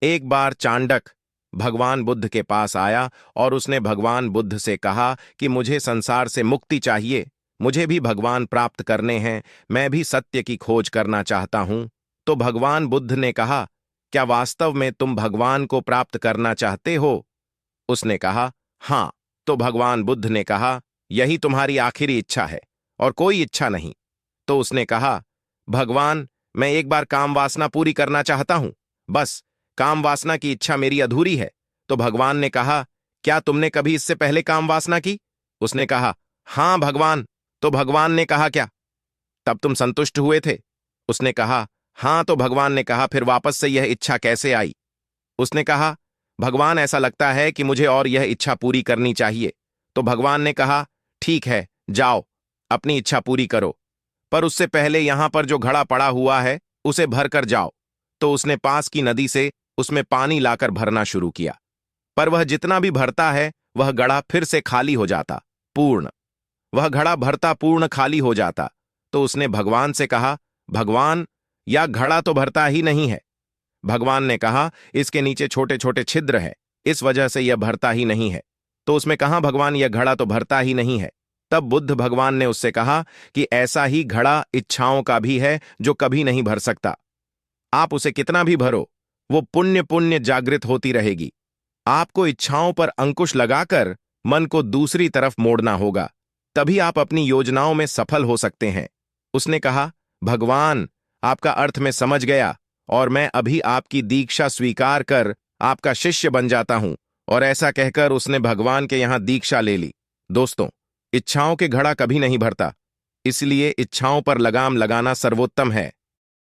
एक बार चाणक्य भगवान बुद्ध के पास आया और उसने भगवान बुद्ध से कहा कि मुझे संसार से मुक्ति चाहिए, मुझे भी भगवान प्राप्त करने हैं, मैं भी सत्य की खोज करना चाहता हूं। तो भगवान बुद्ध ने कहा, क्या वास्तव में तुम भगवान को प्राप्त करना चाहते हो? उसने कहा, हाँ। तो भगवान बुद्ध ने कहा, यही तुम्हारी आखिरी इच्छा है और कोई इच्छा नहीं। तो उसने कहा, भगवान, मैं एक बार काम वासना पूरी करना चाहता हूं, बस काम वासना की इच्छा मेरी अधूरी है। तो भगवान ने कहा, क्या तुमने कभी इससे पहले काम वासना की? उसने कहा, हां भगवान। तो भगवान ने कहा, क्या तब तुम संतुष्ट हुए थे? उसने कहा, हां। तो भगवान ने कहा, फिर वापस से यह इच्छा कैसे आई? उसने कहा, भगवान, ऐसा लगता है कि मुझे और यह इच्छा पूरी करनी चाहिए। तो भगवान ने कहा, ठीक है, जाओ, अपनी इच्छा पूरी करो, पर उससे पहले यहां पर जो घड़ा पड़ा हुआ है उसे भर कर जाओ। तो उसने पास की नदी से उसमें पानी लाकर भरना शुरू किया, पर वह जितना भी भरता है वह घड़ा फिर से खाली हो जाता, पूर्ण। वह घड़ा भरता पूर्ण खाली हो जाता। तो उसने भगवान से कहा, भगवान, यह घड़ा तो भरता ही नहीं है। भगवान ने कहा, इसके नीचे छोटे छोटे छिद्र है, इस वजह से यह भरता ही नहीं है। तो उसमें कहा, भगवान, यह घड़ा तो भरता ही नहीं है। तब बुद्ध भगवान ने उससे कहा कि ऐसा ही घड़ा इच्छाओं का भी है जो कभी नहीं भर सकता। आप उसे कितना भी भरो, वो पुण्य पुण्य जागृत होती रहेगी। आपको इच्छाओं पर अंकुश लगाकर मन को दूसरी तरफ मोड़ना होगा, तभी आप अपनी योजनाओं में सफल हो सकते हैं। उसने कहा, भगवान, आपका अर्थ में समझ गया और मैं अभी आपकी दीक्षा स्वीकार कर आपका शिष्य बन जाता हूं। और ऐसा कहकर उसने भगवान के यहां दीक्षा ले ली। दोस्तों, इच्छाओं के घड़ा कभी नहीं भरता, इसलिए इच्छाओं पर लगाम लगाना सर्वोत्तम है।